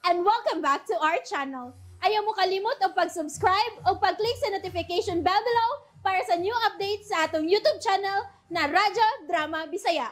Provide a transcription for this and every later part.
and welcome back to our channel. Ayaw mo kalimot o pag-subscribe o pag-click sa notification bell below para sa new updates sa atong YouTube channel na Radyo Drama Bisaya.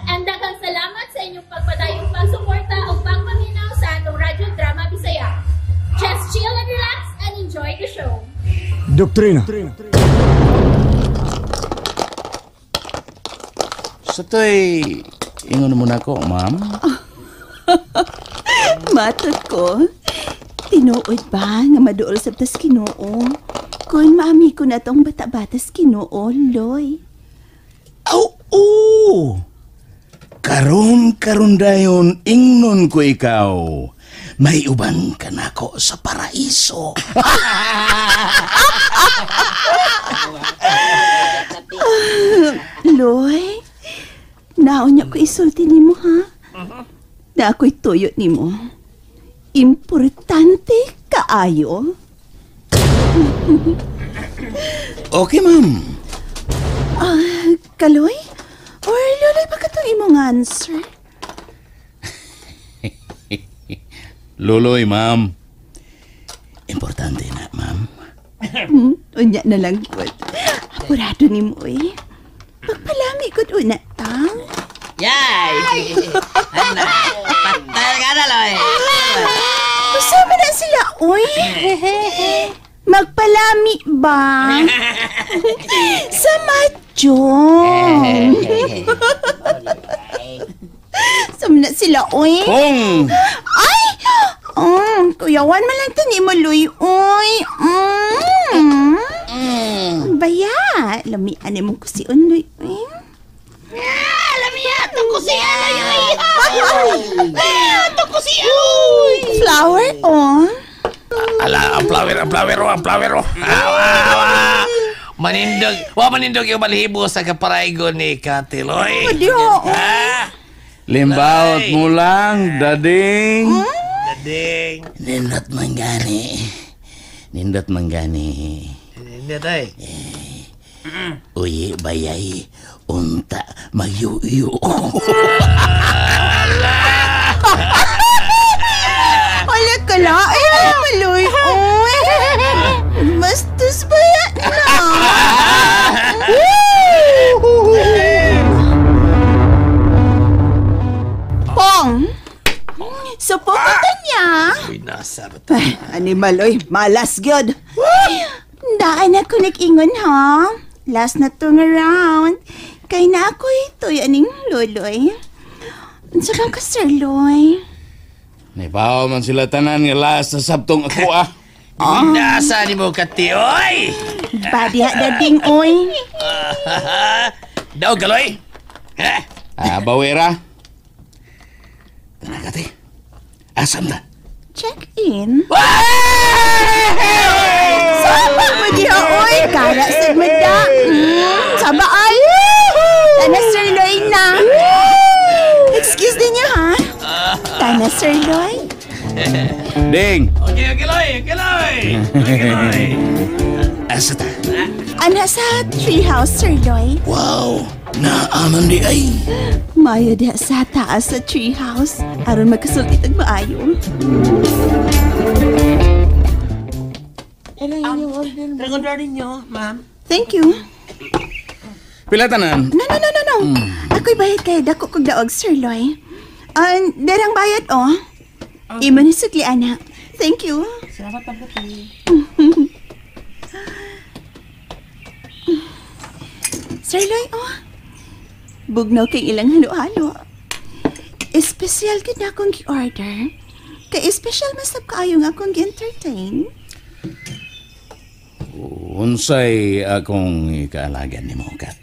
And daghang salamat sa inyong pagpadayong pagsuporta o pagpaminaw sa atong Radyo Drama Bisaya. Just chill and relax and enjoy the show. Doktrina. Sa to'y ingon mo na ko, ma'am? Matot ko, tinuod ba nga maduol sa tas Kinoo? Kung maami ko na tong bata-batas Kinoo, Loy. Oo! Karon dayon ingnon ko ikaw. May uban ka na ko sa paraiso. Loy, naon niya ko isulti ni mo, ha? Na ako'y tuyo ni mo. Importante kaayo. Okay, ma'am. Kaloy? Or Loy, baka itong imong answer? Loloy, ma'am. Importante na, ma'am. Unya na lang po. Apurado ni mo, eh. Pagpalami ko una tang. Yay! Ano? Patal ka na, Loy! Kasama na sila, oy! Magpalami ba? Sa madyong! Sama na sila, oy! Kung! Ay! Kuyawan man lang to ni mo, Loy, oy! Baya! Lamian mong kusion, Loy, oy! Flower, oh. Ala, ang flower, oh. Manindog yung balihibo sa kaparaigo ni Katiloy. Adiyo, Limbaut mo lang, dading. Dading. Nindot manggani. Hindi, tay. Uy, bayay, unta, mayu-yu. Wala ka la, ay, maloy, oy. Mastos ba yan na? Pong! Supukutan niya. Uy, nasa ba Ay, animal, oy, malas gyud. Daan ako nag-ingon, ha? Last na to nga round. Kay na ako ito, yaning loloy. Unsa bang ka, Sir Loy? Naipaw man sila tanan nga last sa sabtong ako, ah. Nasa ni mo, Katioy! Badiha dading, oy. Daog, Kaloy! Bawera. Tanagati. Asam na. Check in. Sama mo diha, oy. Kara sa mada. Sama ay. Tana, Sir Loy na. Excuse din niyo, ha? Tana, Sir Loy. Ding. Okay, Kaloy! Asa ta? Ana sa treehouse, Sir Loy. Wow. Naaman di ay. Mayo diha sa taas sa treehouse. Aron magkasulti tag maayo. Dragon order niyo, ma'am. Thank you. Pila tanan? No. Ako'y bayad kay dako kog daog, Sir Loy. Darang bayad, oh. Imo ni sukli, ana. Thank you. Salamat ang puti. Sir Loy, oh. Bugnaw kay ilang halo-halo. Espesyal gid na akong gi-order. Kay espesyal masab kaayo nga akong gi-entertain. Unsay akong ikaalagan ni mo, Kat?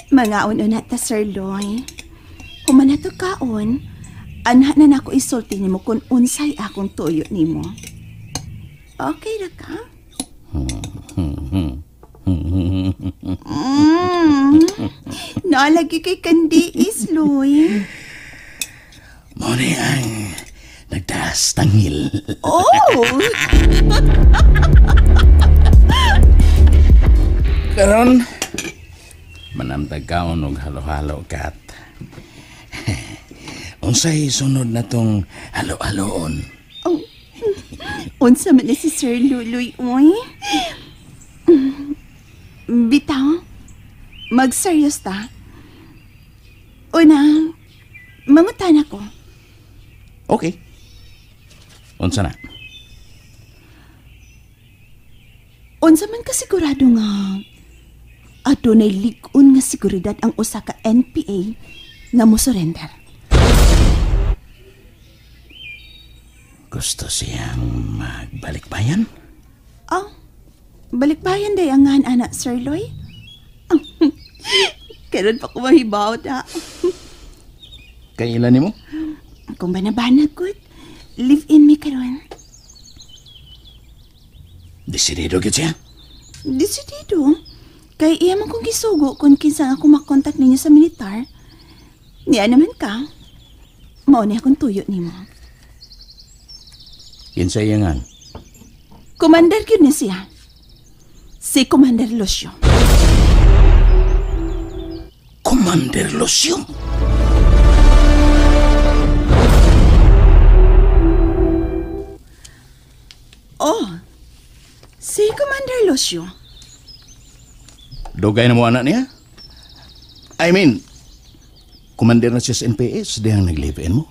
Mga una ta, Sir Loy. Human na to kaon, anha na nako isulti nimo kung unsay akong tuyo nimo. Okay ra ka? Nalagi kay Candice, Loy. Muna ang nagtaas tangil. Oh! Karon, manamtag kaon og halo-halo, Kat. Unsay sunod na tong halo-haloon? Unsa man na si Sir Luloy, uy? Bitaw, mag-serious ta. Una, mangutan ako. Okay. Unsa na? Unsa man ka sigurado nga adunay lig-on nga seguridad ang usa ka NPA nga mo surrender. Gusto siyang magbalik-bayan? Balikbayan day ang nga anak, Sir Loy. Karon pa ko mahibaw da. Kailan ni mo? Kung banag good, live-in me karon. Desidido gyud siya? Desidido. Kay iya man kong gisugo kung kinsa ako makontak ninyo sa militar. Niya naman ka. Mao ni akong tuyo nimo. Kinsa iyangan? Commander gyud ni siya. Si Commander Lucio. Commander Lucio? Oh, si Commander Lucio. Dugay na mo anak niya? I mean, commander na siya sa NPS, dihang nag-live-in mo?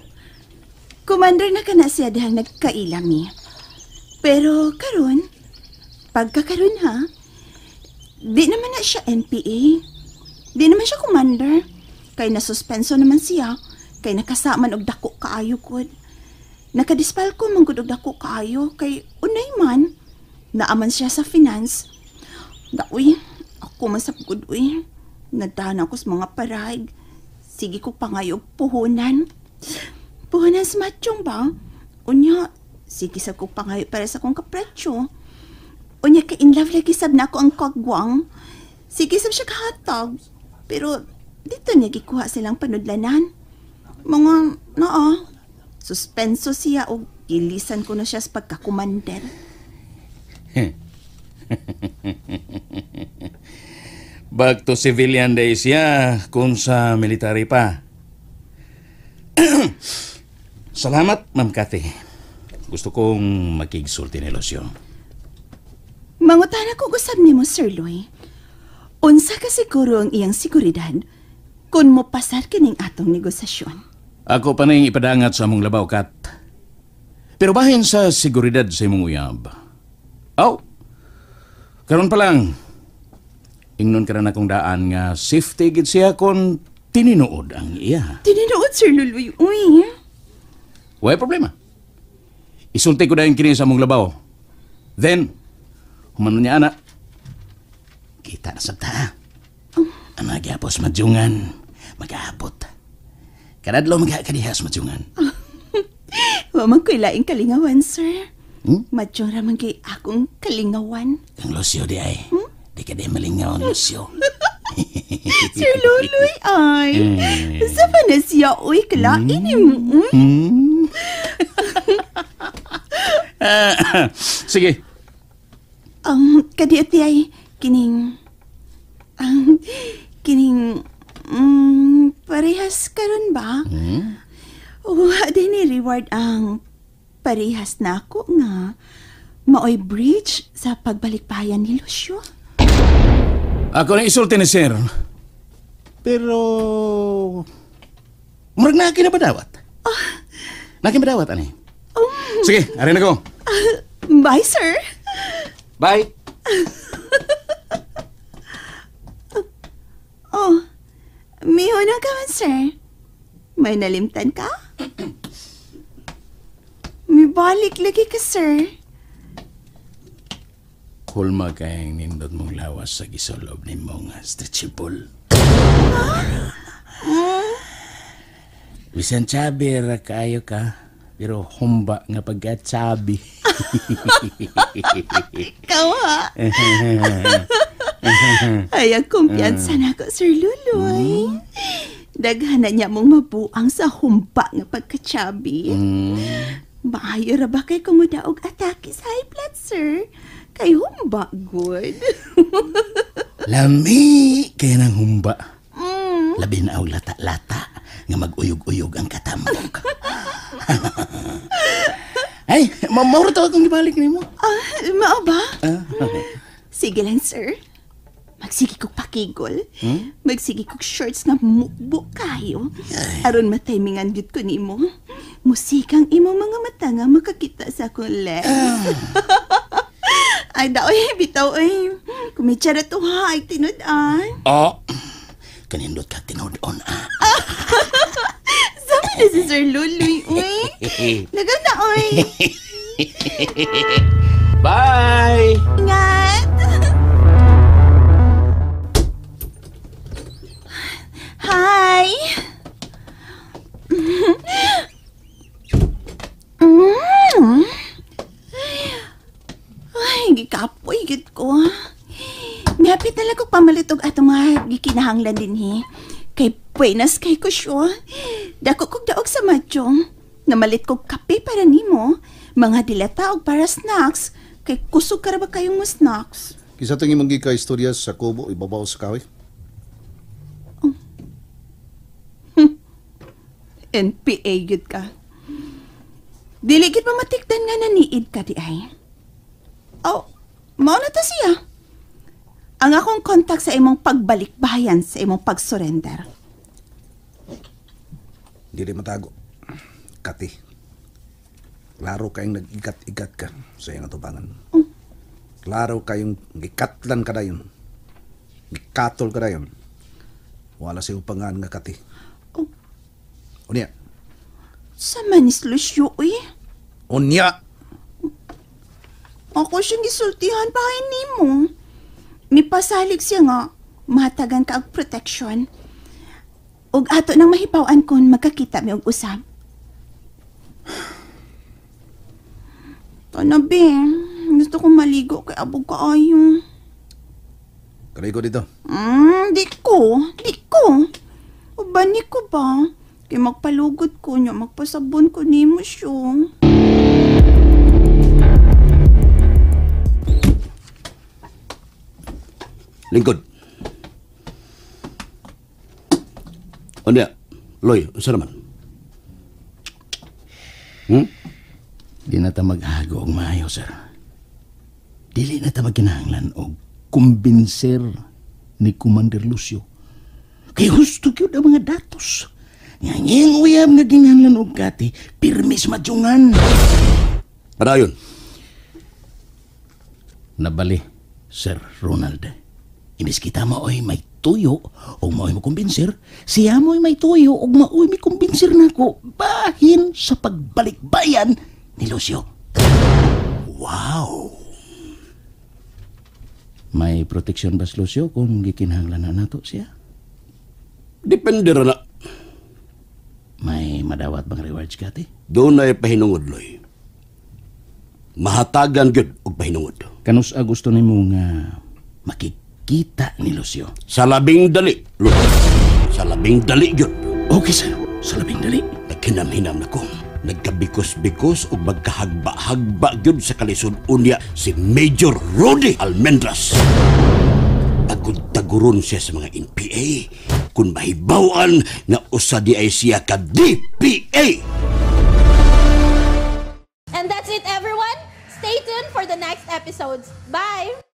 Commander na ka na siya dihang nagkailami. Pero karon, pagkakaroon ha, di naman na siya NPA. Di naman siya commander. Kay nasuspenso naman siya, kay nakasaman og dako kaayo kod. Nakadispal ko manggod og dako kaayo, kay unay man, naaman siya sa finance. Daoy, ako man sa pugod, uy. Nadana ko sa mga parag. Sige ko pa ngayon puhunan. Puhunan sa matchong ba? Unya, sige sa ko pa ngayon para sa kong kapretsyo. Unya ka in love lagi sab na ako ang kagwang. Sige sab siya kahatag. Pero dito niya gikuha silang panudlanan. Mga, suspenso siya o gilisan ko na siya sa pagkakumander. Back to civilian days siya kung sa military pa. Salamat, Ma'am Cathy. Gusto kong makigsulti ni Lucio. Mangutan ako gusab ni mo, Sir Loy. Unsa ka siguro ang iyang seguridad kung mo pasar kining atong negosasyon? Ako pa nang ipadangat sa among labaw, Kat. Pero bahin sa seguridad sa imong uyab. Karon pa lang, ingnon ka na akong daan nga safety gid siya kung tininuod ang iya. Tininuod, Sir Luloy, uy. Way problema. Isulti ko dahil kini sa among labaw. Then, humano niya anak. Kita na sabta. Ang magyapos madyungan, mag-aabot. Kadadlaw magkakadihas madyungan. Wamang ko'y laing kalingawan, sir. Madyong raman kay akong kalingawan. Ang Lucio di ay. Di ka di malingaw, Lucio. Sir Luloy, ay. Sa pa na siya, uy, kalain mo, uy. Sige. Kadiot di ay, kining, parehas karon ba? Di ni reward ang parehas na ako nga maoy bridge sa pagbalikbayan ni Lucio. Ako na isulti ni sir. Pero, murag na kinabadawat. Nakimadawat, ani? Sige, arin ako. Bye, sir. Bye. Mihunong ka man, sir. May nalimtan ka? May balik lagi ka, sir. Hulma kayang nindot mong lawas sa gisolob ni mong stretchable. Bisan chabi ra kayo ka, pero humba nga pagkatsabi. Ikaw, ha? Ay, ang kumpiyansa na ko, Sir Luloy. Daghanan niya mong mabuang sa humba nga pagkatsabi. Maayo ra ba kay kumudaog atake sa high blood, sir? Kay humba, good. Lami kaya ng humba. Labi na aw lata-lata nga nga mag-uyog-uyog ang katambok. Ay, mauro to akong ibalik ni mo. Mao ba? Sige lang, sir. Magsige kog pakigol. Magsige kog shorts nga mukbo kayo. Aron matimingan gyud ko nimo. Musikang imong mga mata nga makakita sa akong legs. Ay, daoy, bitaw, ay. Kumitsara to ha, ay tinud-an. Oh, kanindot ka tinod-on, Sabi na si Sir Luloy, uy. Naganda, uy. Bye! Ingat. Hi. Ay, gikapoy gid ko. Ngapit talaga ko pamalitog atong gikinahanglan din he. Kay buenas kay ko siya. Dako kog daog sa madyong. Namalit kog kape para nimo. Mga dilata og para snacks. Kay kusog ka ra ba kayong mo snacks? Kisa tingin mong gika istorya sa kubo, ibabaw sa kahoy. NPA gud ka. Dili gid mamatikdan nga naniid ka di ay. Oh, mao na ta siya. Ang akong kontak sa imong pagbalik bayan sa imong pag-surrender. Dili matago. Kati. Klaro kayong nag-igat-igat ka sa iyong atubangan. Klaro kayong gikatlan ka dayon. Gikatol ka dayon. Wala sa upangan nga kati. Unya. Sa manis Lucio, uy. Unya. Ako siyang gisultihan bahay nimo. Mipasalig siya nga, mahatagan ka ang protection. Ug ato nang mahibaw-an kon magkakita mi og usab. Tanabi, gusto kong maligo kay abog kaayo. Karay ko dito. Di ko. Ubani ko ba? Kay magpalugod ko niya, magpasabon ko nimo siya. Lingkod. Ano ya? Loy, unsa naman? Di na ta maghago og maayo, sir. Dili na ta magkinahanglan og kumbinser ni Commander Lucio. Kay husto gyud ang mga datos. Ngayang uyab nga ginganlan og kati, pirmis madyungan. Padayon. Nabali, Sir Ronald. Imbis kita maoy may tuyo o maoy mo kumbinser, siya mo'y may tuyo o maoy may kumbinser na ko bahin sa pagbalikbayan ni Lucio. Wow! May proteksyon ba si Lucio kung gikinahanglan na nato siya? Depende ra na. May madawat bang rewards kati? Doon ay pahinungod, Loy. Mahatagan gyud og pahinungod. Kanus gusto nimo nga makikita ni Lucio? Sa labing dali, Loy. Sa labing dali gyud. Okay, sir. Sa labing dali. Naghinam-hinam na ko. Nagkabikos-bikos o magkahagba-hagba gyud sa kalisod unya si Major Rudy Almendras. Tagud-taguron siya sa mga NPA kung mahibawan nga usa di ay siya ka DPA. And that's it, everyone. Stay tuned for the next episodes. Bye!